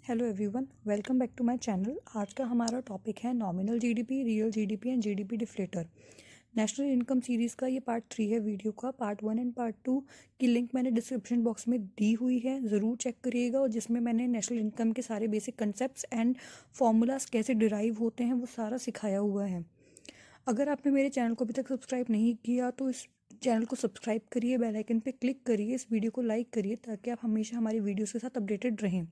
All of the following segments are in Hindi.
Hello everyone, welcome back to my channel. आज का हमारा टॉपिक है nominal GDP, real GDP and GDP deflator. National income series का ये पार्ट 3 है वीडियो का। पार्ट 1 एंड पार्ट 2 की लिंक मैंने डिस्क्रिप्शन बॉक्स में दी हुई है, ज़रूर चेक करिएगा। और जिसमें मैंने नेशनल इनकम के सारे बेसिक कंसेप्ट्स एंड फॉर्मूलाज कैसे डिराइव होते हैं वो सारा सिखाया हुआ है। अगर आपने मेरे चैनल को अभी तक सब्सक्राइब नहीं किया तो इस चैनल को सब्सक्राइब करिए, बेल आइकन पे क्लिक करिए, इस वीडियो को लाइक करिए ताकि आप हमेशा हमारी वीडियोस के साथ अपडेटेड रहें।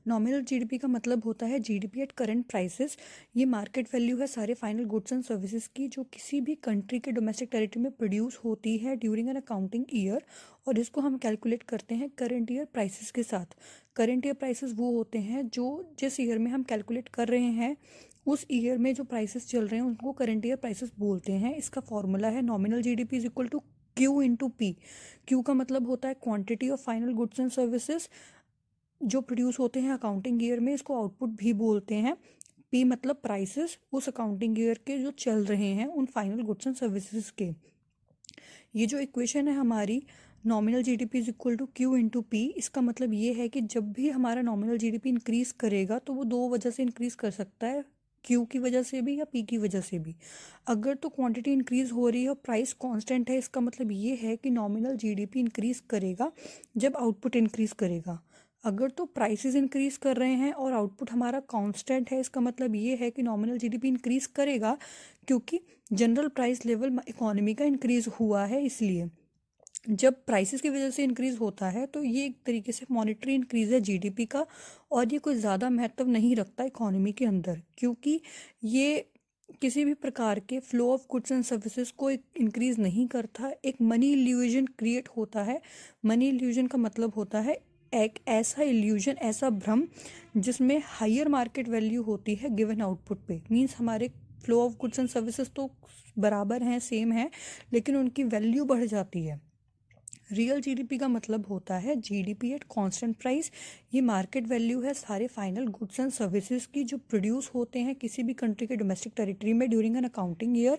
नॉमिनल जीडीपी का मतलब होता है जीडीपी एट करंट प्राइसेस। ये मार्केट वैल्यू है सारे फाइनल गुड्स एंड सर्विसेज की जो किसी भी कंट्री के डोमेस्टिक टेरिटरी में प्रोड्यूस होती है ड्यूरिंग एन अकाउंटिंग ईयर, और इसको हम कैलकुलेट करते हैं करंट ईयर प्राइसेस के साथ। करंट ईयर प्राइसेस वो होते हैं जो जिस ईयर में हम कैलकुलेट कर रहे हैं उस ईयर में जो प्राइसेस चल रहे हैं उनको करंट ईयर प्राइसेस बोलते हैं। इसका फॉर्मूला है nominal GDP is equal to Q into P. Q का मतलब होता है quantity of final goods and services जो प्रोड्यूस होते हैं अकाउंटिंग ईयर में, इसको आउटपुट भी बोलते हैं। पी मतलब प्राइसेस उस अकाउंटिंग ईयर के जो चल रहे हैं उन फाइनल गुड्स एंड सर्विसेज के। ये जो इक्वेशन है हमारी nominal GDP is equal to Q into P, इसका मतलब ये है कि जब भी हमारा नॉमिनल जीडीपी इंक्रीज करेगा तो वो दो वजह से इंक्रीज कर सकता है, क्यू की वजह से भी या पी की वजह से भी। अगर तो क्वांटिटी इंक्रीज हो रही है और प्राइस कांस्टेंट है, इसका मतलब ये है कि नॉमिनल जीडीपी इंक्रीज करेगा जब आउटपुट इंक्रीज करेगा। अगर तो प्राइसेस इंक्रीज कर रहे हैं और आउटपुट हमारा कांस्टेंट है, इसका मतलब ये है कि नॉमिनल जीडीपी इंक्रीज करेगा क्योंकि जनरल प्राइस लेवल इकोनॉमी का इंक्रीज हुआ है। इसलिए जब प्राइसेस की वजह से इंक्रीज होता है तो ये एक तरीके से मॉनेटरी इंक्रीज है जीडीपी का, और ये कोई ज़्यादा महत्व नहीं रखता इकोनॉमी के अंदर क्योंकि ये किसी भी प्रकार के flow of goods and services को इंक्रीज नहीं करता। एक मनी इल्यूजन क्रिएट होता है। मनी इल्यूजन का मतलब होता है एक ऐसा इल्यूजन, ऐसा भ्रम जिसमें हायर मार्केट वैल्यू होती है गिवन आउटपुट पे। मींस हमारे flow of goods and services तो बराबर हैं, सेम है, लेकिन उनकी वैल्यू बढ़ जाती है। रियल जीडीपी का मतलब होता है जीडीपी एट कांस्टेंट प्राइस। ये मार्केट वैल्यू है सारे फाइनल गुड्स एंड सर्विसेज की जो प्रोड्यूस होते हैं किसी भी कंट्री के डोमेस्टिक टेरिटरी में ड्यूरिंग एन अकाउंटिंग ईयर,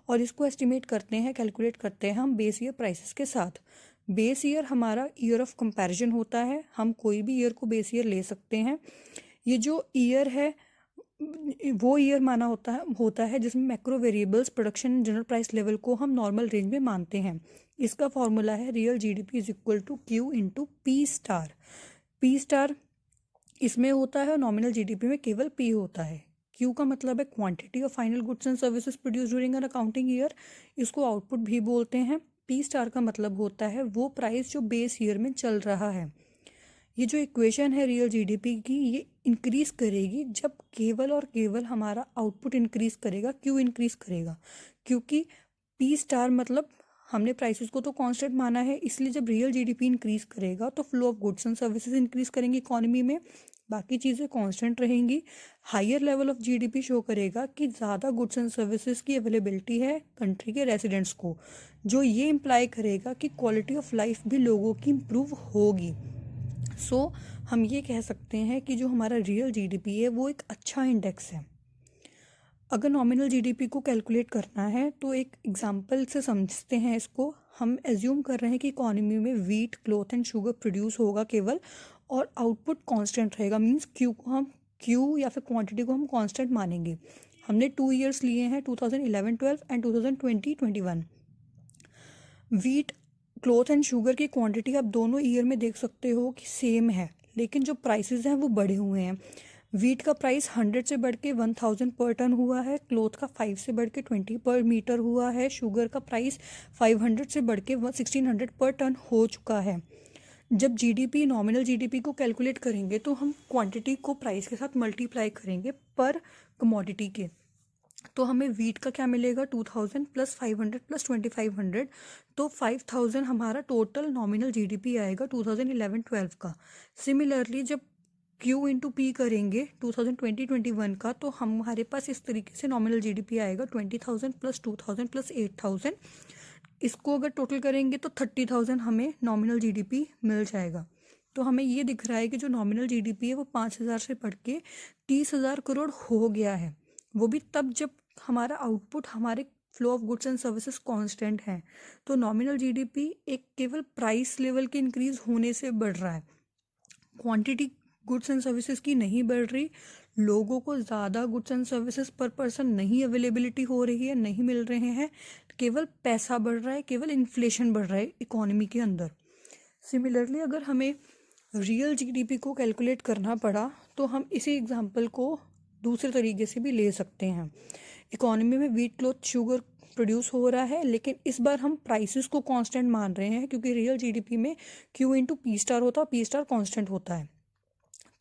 और इसको एस्टिमेट करते हैं, कैलकुलेट करते हैं हम बेस ईयर प्राइसेस के साथ। बेस ईयर हमारा ईयर ऑफ कंपैरिजन होता है, हम कोई भी ईयर को बेस ईयर ले सकते हैं। ये जो ईयर है वो ईयर माना होता है जिसमें macro variables production general price level को हम नॉर्मल रेंज में मानते हैं। इसका फॉर्मूला है real GDP is equal to Q into P star. P star इसमें होता है और नॉमिनल जीडीपी में केवल पी होता है। क्यू का मतलब है quantity of final goods and services produce during an accounting year, इसको आउटपुट भी बोलते हैं। पी स्टार का मतलब होता है वो प्राइस जो बेस ईयर में चल रहा है। ये जो इक्वेशन है रियल जीडीपी की, ये इंक्रीज करेगी जब केवल और केवल हमारा आउटपुट इंक्रीज करेगा, क्यों इंक्रीज करेगा, क्योंकि पी स्टार मतलब हमने प्राइसेस को तो कांस्टेंट माना है, इसलिए जब रियल जीडीपी इंक्रीज करेगा तो flow of goods and services increase करेंगी इकोनॉमी में, बाकी चीज़ें कांस्टेंट रहेंगी। Higher level of GDP show करेगा कि ज़्यादा गुड्स एंड सर्विसेज की अवेलेबिलिटी है कंट्री के रेजिडेंट्स को, जो ये इम्प्लाई करेगा कि क्वालिटी ऑफ लाइफ भी लोगों की इम्प्रूव होगी। हम ये कह सकते हैं कि जो हमारा रियल जीडीपी है वो एक अच्छा इंडेक्स है। अगर नॉमिनल जीडीपी को कैलकुलेट करना है तो एक एग्जांपल से समझते हैं इसको। हम एज्यूम कर रहे हैं कि इकोनॉमी में wheat, cloth and sugar produce होगा केवल, और आउटपुट कांस्टेंट रहेगा। मींस क्यू या फिर क्वांटिटी को हम कांस्टेंट मानेंगे। हमने 2 ईयर्स लिए हैं, 2011-12 and 2020-21। Wheat, cloth and sugar की क्वांटिटी आप दोनों ईयर में देख सकते हो कि सेम है, लेकिन जो प्राइसेस हैं वो बढ़े हुए हैं। वीट का प्राइस 100 से बढ़ के 1000 पर टन हुआ है, क्लोथ का 5 से बढ़ के 20 पर मीटर हुआ है, शुगर का प्राइस 500 से बढ़ के 1600 पर टन हो चुका है। जब जीडीपी, नॉमिनल जीडीपी को कैलकुलेट करेंगे तो हम क्वांटिटी को प्राइस के साथ मल्टीप्लाई करेंगे पर कमोडिटी के, तो हमें वीट का क्या मिलेगा, 2000 प्लस 500 प्लस 2500, तो 5000 हमारा टोटल नॉमिनल जीडीपी आएगा 2011-12 का। सिमिलरली जब क्यू इंटू पी करेंगे 2020-21 का, तो हमारे पास इस तरीके से नॉमिनल जीडीपी आएगा 20,000 प्लस 2000 प्लस 8000। इसको अगर टोटल करेंगे तो 30,000 हमें नॉमिनल जीडीपी मिल जाएगा। तो हमें ये दिख रहा है कि जो नॉमिनल जीडीपी है वो 5000 से बढ़ के 30,000 करोड़ हो गया है। वो भी तब जब हमारा आउटपुट, हमारे flow of goods and services constant हैं। तो नॉमिनल जीडीपी एक केवल प्राइस लेवल के इंक्रीज होने से बढ़ रहा है, क्वांटिटी गुड्स एंड सर्विसेज की नहीं बढ़ रही, लोगों को ज़्यादा गुड्स एंड सर्विसेज पर पर्सन नहीं अवेलेबिलिटी हो रही है, नहीं मिल रहे हैं, केवल पैसा बढ़ रहा है, केवल इन्फ्लेशन बढ़ रहा है इकोनॉमी के अंदर। सिमिलरली अगर हमें रियल जीडीपी को कैलकुलेट करना पड़ा तो हम इसी एग्जांपल को दूसरे तरीके से भी ले सकते हैं। इकोनॉमी में व्हीट, क्लॉथ, शुगर प्रोड्यूस हो रहा है, लेकिन इस बार हम प्राइसेस को कांस्टेंट मान रहे हैं क्योंकि रियल जीडीपी में क्यू इंटू पी स्टार होता है, पी स्टार कांस्टेंट होता है।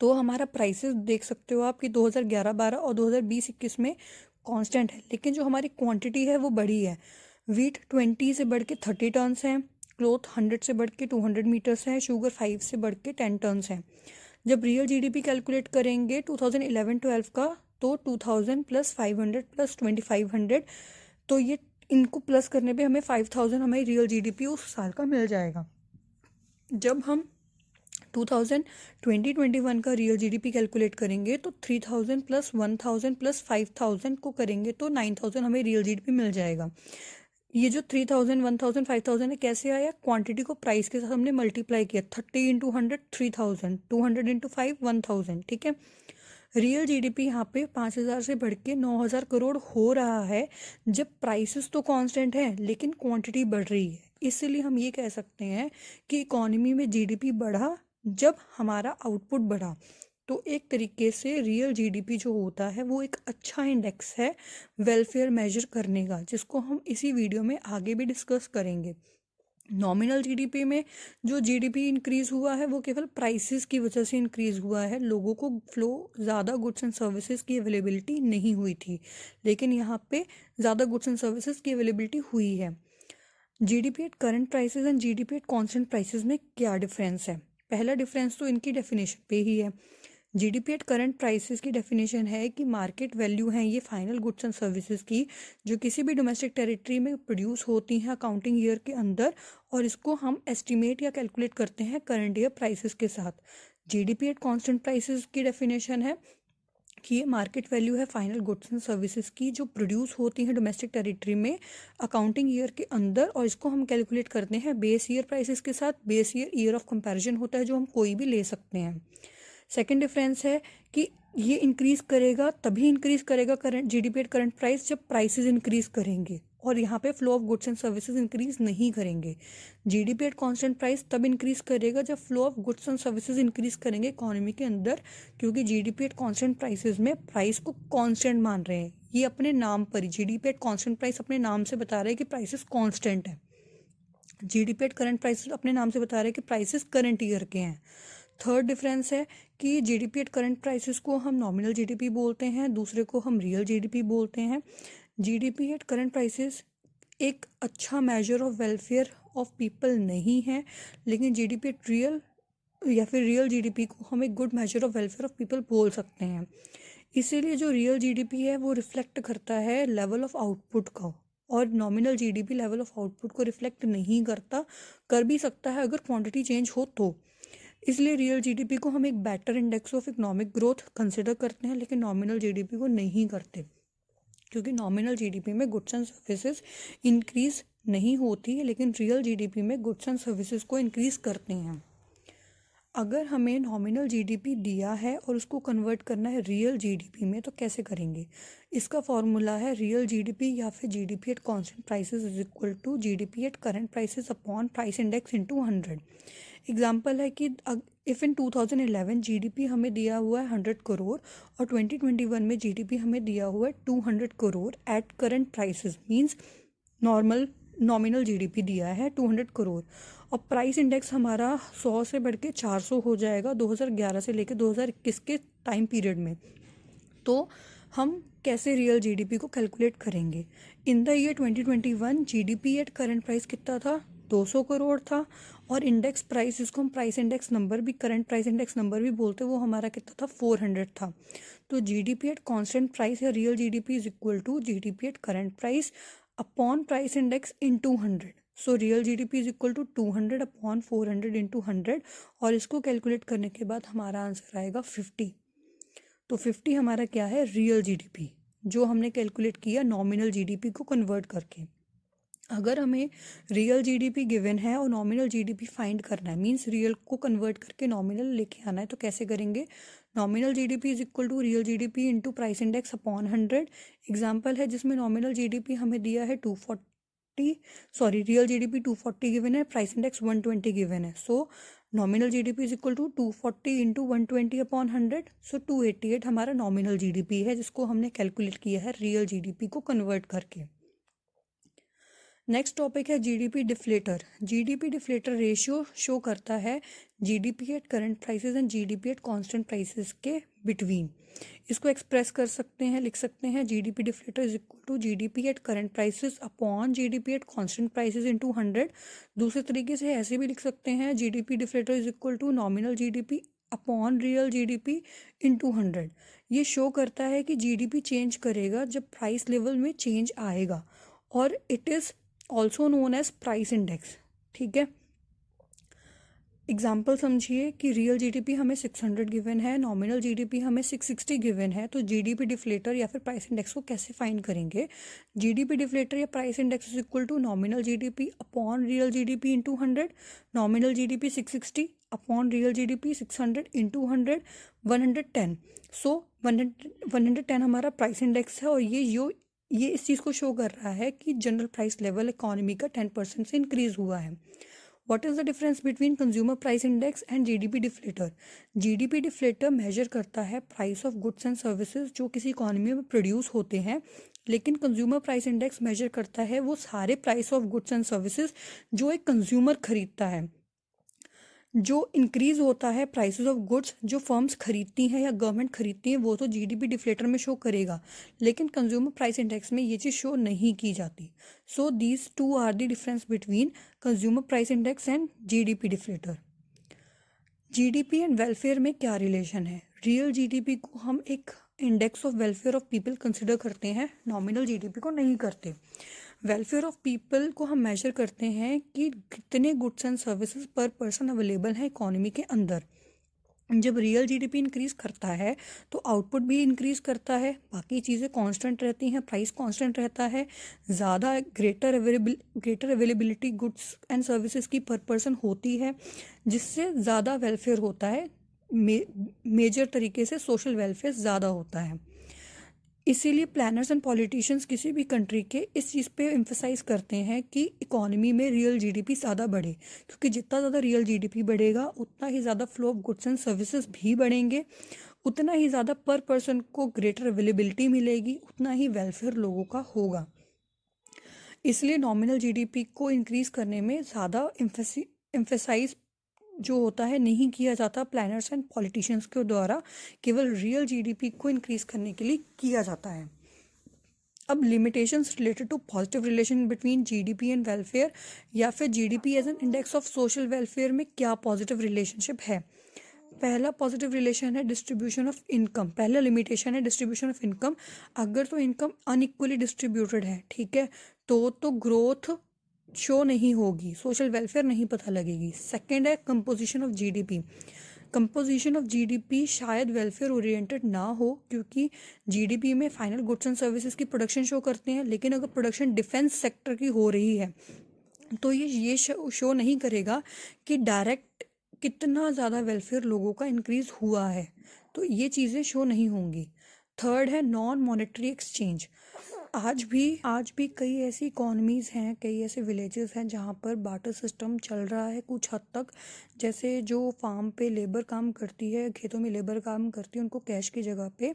तो हमारा प्राइसेस देख सकते हो आप कि 2011-12 और 2020-21 में कांस्टेंट है, लेकिन जो हमारी क्वांटिटी है वो बढ़ी है। व्हीट 20 से बढ़ के 30 टन्स हैं, क्लॉथ 100 से बढ़ के 200 मीटर्स हैं, शुगर 5 से बढ़ के 10 टन्स हैं। जब रियल जीडीपी कैलकुलेट करेंगे 2011-12 का तो 2000 प्लस 500 प्लस 2500, तो ये इनको प्लस करने पे हमें 5000 हमारी रियल जीडीपी उस साल का मिल जाएगा। जब हम 2020-21 का रियल जीडीपी कैलकुलेट करेंगे तो 3000 प्लस 1000 प्लस 5000 को करेंगे तो 9000 हमें रियल जीडीपी मिल जाएगा। ये जो 3000, 1000, 5000 है कैसे आया? क्वांटिटी को प्राइस के साथ हमने मल्टीप्लाई किया, 30 इंटू 100 3000, 200 इंटू 5 1000, ठीक है। रियल जीडीपी यहाँ पे 5000 से बढ़ के 9000 करोड़ हो रहा है जब प्राइसेस तो कांस्टेंट है लेकिन क्वांटिटी बढ़ रही है। इसलिए हम ये कह सकते हैं कि इकोनॉमी में जीडीपी बढ़ा जब हमारा आउटपुट बढ़ा। तो एक तरीके से रियल जीडीपी जो होता है वो एक अच्छा इंडेक्स है वेलफेयर मेजर करने का, जिसको हम इसी वीडियो में आगे भी डिस्कस करेंगे। नॉमिनल जीडीपी में जो जीडीपी इंक्रीज हुआ है वो केवल प्राइसेस की वजह से इंक्रीज हुआ है, लोगों को फ्लो ज़्यादा गुड्स एंड सर्विसेज की अवेलेबिलिटी नहीं हुई थी, लेकिन यहाँ पे ज़्यादा गुड्स एंड सर्विसेज की अवेलेबिलिटी हुई है। GDP at current prices and GDP at constant prices में क्या डिफरेंस है? पहला डिफरेंस तो इनकी डेफिनेशन पे ही है। जीडीपी एट करंट प्राइसेस की डेफिनेशन है कि मार्केट वैल्यू है ये फाइनल गुड्स एंड सर्विसेज की जो किसी भी डोमेस्टिक टेरिटरी में प्रोड्यूस होती हैं अकाउंटिंग ईयर के अंदर, और इसको हम एस्टिमेट या कैलकुलेट करते हैं करंट ईयर प्राइसेस के साथ। जीडीपी एट कांस्टेंट प्राइसेस की डेफिनेशन है कि ये मार्केट वैल्यू है फाइनल गुड्स एंड सर्विसेज की जो प्रोड्यूस होती हैं डोमेस्टिक टेरिटरी में अकाउंटिंग ईयर के अंदर, और इसको हम कैलकुलेट करते हैं बेस ईयर प्राइसेस के साथ। बेस ईयर ऑफ कंपैरिजन होता है जो हम कोई भी ले सकते हैं। सेकेंड डिफरेंस है कि ये इंक्रीज करेगा, तभी इंक्रीज करेगा current GDP at current price जब प्राइसेस इंक्रीज करेंगे, और यहाँ पे flow of goods and services increase नहीं करेंगे। जीडीपी एट कांस्टेंट प्राइस तब इंक्रीज करेगा जब flow of goods and services increase करेंगे इकोनॉमी के अंदर, क्योंकि जीडीपी एट कांस्टेंट प्राइसेज में प्राइस को कांस्टेंट मान रहे हैं। ये अपने नाम पर ही जीडीपी एट कांस्टेंट प्राइस अपने नाम से बता रहे हैं कि प्राइसेस कांस्टेंट है। जीडीपी एट करंट प्राइसेस अपने नाम से बता रहे हैं कि प्राइसेस करंट ईयर के हैं। थर्ड डिफरेंस है कि जीडीपी एट करंट प्राइसेस को हम नॉमिनल जीडीपी बोलते हैं, दूसरे को हम रियल जीडीपी बोलते हैं। जीडीपी एट करंट प्राइसेस एक अच्छा measure of welfare of people नहीं है, लेकिन जीडीपी एट रियल या फिर रियल जीडीपी को हम एक good measure of welfare of people बोल सकते हैं। इसीलिए जो रियल जीडीपी है वो रिफ्लेक्ट करता है लेवल ऑफ आउटपुट का, और nominal GDP level of output को रिफ्लेक्ट नहीं करता, कर भी सकता है अगर क्वांटिटी चेंज हो तो। इसलिए रियल जीडीपी को हम एक better index of economic growth consider करते हैं, लेकिन नॉमिनल जीडीपी को नहीं करते, क्योंकि नॉमिनल जीडीपी में गुड्स एंड सर्विसेज इंक्रीज नहीं होती है, लेकिन रियल जीडीपी में गुड्स एंड सर्विसेज को इंक्रीज करते हैं। अगर हमें नॉमिनल जीडीपी दिया है और उसको कन्वर्ट करना है रियल जीडीपी में तो कैसे करेंगे? इसका फॉर्मूला है रियल जीडीपी या फिर GDP at constant prices is equal to GDP at current prices upon price index into 100। Example है कि इफ़ इन 2011 जीडीपी हमें दिया हुआ है 100 करोड़ और 2021 में जीडीपी हमें दिया हुआ है 200 crore eight current prices, means nominal GDP दिया है 200 करोड़ और प्राइस इंडेक्स हमारा 100 से बढ़ के 400 हो जाएगा 2011 से लेकर 2021 के टाइम पीरियड में। तो हम कैसे रियल जीडीपी को कैलकुलेट करेंगे? In the year 2021 GDP at current price कितना था? 200 करोड़ था, और इंडेक्स प्राइस जिसको हम प्राइस इंडेक्स नंबर भी करंट प्राइस इंडेक्स नंबर भी बोलते हैं वो हमारा कितना था? 400 था। तो जीडीपी एट कांस्टेंट प्राइस या real GDP is equal to GDP at current price upon price index in 200। So real GDP is equal to 200 upon 400 into 100, और इसको कैलकुलेट करने के बाद हमारा आंसर आएगा 50। तो 50 हमारा क्या है? रियल जीडीपी, जो हमने कैलकुलेट किया नॉमिनल जीडीपी को कन्वर्ट करके। अगर हमें रियल जीडीपी गिवन है और नॉमिनल जीडीपी फाइंड करना है, मींस रियल को कन्वर्ट करके नॉमिनल लेके आना है, तो कैसे करेंगे? Nominal GDP is equal to real GDP into price index upon 100। Example है जिसमें नॉमिनल जीडीपी हमें दिया है 240, सॉरी रियल जीडीपी 240 गिवन है, प्राइस इंडेक्स 120 गिवन है। So nominal GDP is equal to 240 into 120 upon 100। So 288 हमारा नॉमिनल जीडीपी है जिसको हमने कैलकुलेट किया है रियल जीडीपी को कन्वर्ट करके। नेक्स्ट टॉपिक है GDP deflator. GDP deflator ratio show करता है GDP at current prices and GDP at constant prices के बिटवीन। इसको एक्सप्रेस कर सकते हैं, लिख सकते हैं GDP deflator is equal to GDP at current prices upon GDP at constant prices into 100। दूसरे तरीके से ऐसे भी लिख सकते हैं GDP deflator is equal to nominal GDP upon real GDP into 100। ये शो करता है कि जीडीपी चेंज करेगा जब प्राइस लेवल में चेंज आएगा, और it is also known as price index. ठीक है, एग्जाम्पल समझिए कि रियल जीडीपी हमें 600 गिवन है, नॉमिनल जीडीपी हमें 660 गिवन है, तो जीडीपी डिफ्लेटर या फिर प्राइस इंडेक्स को कैसे फाइंड करेंगे? जीडीपी डिफ्लेटर या price index is equal to nominal GDP upon real GDP into 100। Nominal GDP 660 upon real GDP 600 into 100, 110। So 110 हमारा प्राइस इंडेक्स है, और ये इस चीज़ को शो कर रहा है कि जनरल प्राइस लेवल इकोनॉमी का 10% से इंक्रीज हुआ है। What is the difference between consumer price index and GDP deflator? GDP deflator measure करता है price of goods and services जो किसी इकोनॉमी में प्रोड्यूस होते हैं, लेकिन कंज्यूमर प्राइस इंडेक्स मेजर करता है वो सारे price of goods and services जो एक कंज्यूमर खरीदता है। जो इंक्रीज होता है प्राइसेस ऑफ गुड्स जो फर्म्स खरीदती हैं या गवर्नमेंट खरीदती है, वो तो जीडीपी डिफ्लेटर में शो करेगा, लेकिन कंज्यूमर प्राइस इंडेक्स में ये चीज़ शो नहीं की जाती। So these two are the difference between consumer price index and GDP deflator. GDP and welfare में क्या रिलेशन है? रियल जीडीपी को हम एक index of welfare of people consider करते हैं, नॉमिनल जीडीपी को नहीं करते। वेलफेयर ऑफ पीपल को हम मेजर करते हैं कि कितने गुड्स एंड सर्विसेज पर पर्सन अवेलेबल हैं इकोनॉमी के अंदर। जब रियल जीडीपी इंक्रीज करता है तो आउटपुट भी इंक्रीज करता है, बाकी चीज़ें कांस्टेंट रहती हैं, प्राइस कांस्टेंट रहता है, ज़्यादा greater availability goods and services की पर पर्सन होती है, जिससे ज़्यादा वेलफेयर होता है, मेजर तरीके से सोशल वेलफेयर ज़्यादा होता है। इसीलिए प्लानर्स एंड पॉलिटिशियंस किसी भी कंट्री के इस चीज़ पे एम्फेसाइज करते हैं कि इकोनॉमी में रियल जीडीपी ज़्यादा बढ़े, क्योंकि जितना ज़्यादा रियल जीडीपी बढ़ेगा उतना ही ज़्यादा flow of goods and services भी बढ़ेंगे, उतना ही ज़्यादा पर पर्सन को ग्रेटर अवेलेबिलिटी मिलेगी, उतना ही वेलफेयर लोगों का होगा। इसलिए नॉमिनल जीडीपी को इंक्रीज़ करने में ज़्यादा एम्फेसाइज जो होता है नहीं किया जाता प्लानर्स एंड पॉलिटिशियंस के द्वारा, केवल रियल जीडीपी को इंक्रीज करने के लिए किया जाता है। अब limitations related to positive relation between GDP and welfare, या फिर GDP as an index of social welfare में क्या पॉजिटिव रिलेशनशिप है? पहला पॉजिटिव रिलेशन है डिस्ट्रीब्यूशन ऑफ इनकम। पहला लिमिटेशन है डिस्ट्रीब्यूशन ऑफ इनकम। अगर तो इनकम अनइक्वली डिस्ट्रीब्यूटेड है, ठीक है, तो ग्रोथ शो नहीं होगी, सोशल वेलफेयर नहीं पता लगेगी। सेकंड है composition of GDP. Composition of GDP शायद वेलफेयर ओरिएंटेड ना हो, क्योंकि जीडीपी में फाइनल गुड्स एंड सर्विसेज की प्रोडक्शन शो करते हैं, लेकिन अगर प्रोडक्शन डिफेंस सेक्टर की हो रही है तो ये शो नहीं करेगा कि डायरेक्ट कितना ज़्यादा वेलफेयर लोगों का इंक्रीज हुआ है, तो ये चीज़ें शो नहीं होंगी। थर्ड है नॉन मॉनेटरी एक्सचेंज। आज भी कई ऐसी इकोनॉमीज़ हैं, कई ऐसे विलेजेस हैं जहाँ पर बार्टर सिस्टम चल रहा है कुछ हद तक। जैसे जो फार्म पे लेबर काम करती है, खेतों में लेबर काम करती है, उनको कैश की जगह पे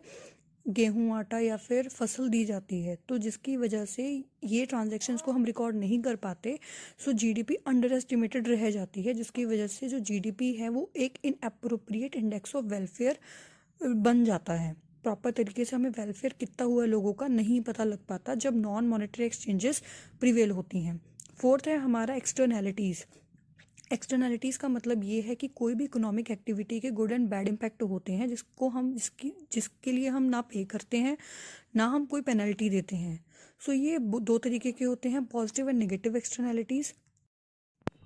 गेहूं, आटा या फिर फसल दी जाती है, तो जिसकी वजह से ये ट्रांजैक्शंस को हम रिकॉर्ड नहीं कर पाते। सो जीडीपी अंडर एस्टिमेटेड रह जाती है, जिसकी वजह से जो जीडीपी है वो एक इनएप्रोप्रिएट इंडेक्स ऑफ वेलफेयर बन जाता है। प्रॉपर तरीके से हमें वेलफेयर कितना हुआ लोगों का नहीं पता लग पाता जब नॉन मॉनेटरी एक्सचेंजेस प्रिवेल होती हैं। फोर्थ है हमारा एक्सटर्नैलिटीज़। एक्सटर्नैलिटीज़ का मतलब ये है कि कोई भी इकोनॉमिक एक्टिविटी के गुड एंड बैड इम्पैक्ट होते हैं जिसके लिए हम ना पे करते हैं ना हम कोई पेनल्टी देते हैं। सो ये दो तरीके के होते हैं, positive and negative externalities.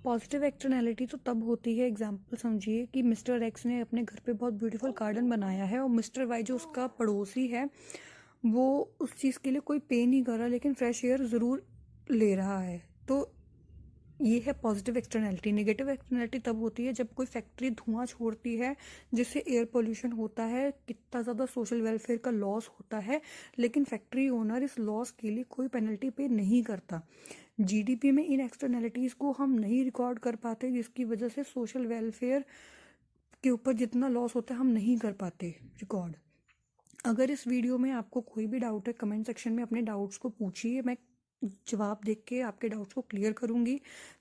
Positive externality तो तब होती है, एग्जांपल समझिए कि मिस्टर एक्स ने अपने घर पे बहुत ब्यूटीफुल गार्डन बनाया है और मिस्टर वाई जो उसका पड़ोसी है वो उस चीज़ के लिए कोई पे नहीं कर रहा, लेकिन फ्रेश एयर ज़रूर ले रहा है। तो ये है पॉजिटिव एक्सटर्नैलिटी। नेगेटिव एक्सटर्नैलिटी तब होती है जब कोई फैक्ट्री धुआं छोड़ती है, जिससे एयर पोल्यूशन होता है, कितना ज़्यादा सोशल वेलफेयर का लॉस होता है, लेकिन फैक्ट्री ओनर इस लॉस के लिए कोई पेनल्टी पे नहीं करता। जीडीपी में इन एक्सटर्नैलिटीज़ को हम नहीं रिकॉर्ड कर पाते, जिसकी वजह से सोशल वेलफेयर के ऊपर जितना लॉस होता है हम नहीं कर पाते रिकॉर्ड। अगर इस वीडियो में आपको कोई भी डाउट है, कमेंट सेक्शन में अपने डाउट्स को पूछिए, मैं जवाब देख के आपके डाउट्स को क्लियर करूंगी।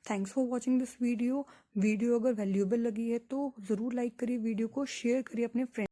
Thanks for watching this video. Video अगर वैल्यूएबल लगी है तो ज़रूर लाइक करिए, वीडियो को शेयर करिए अपने फ्रेंड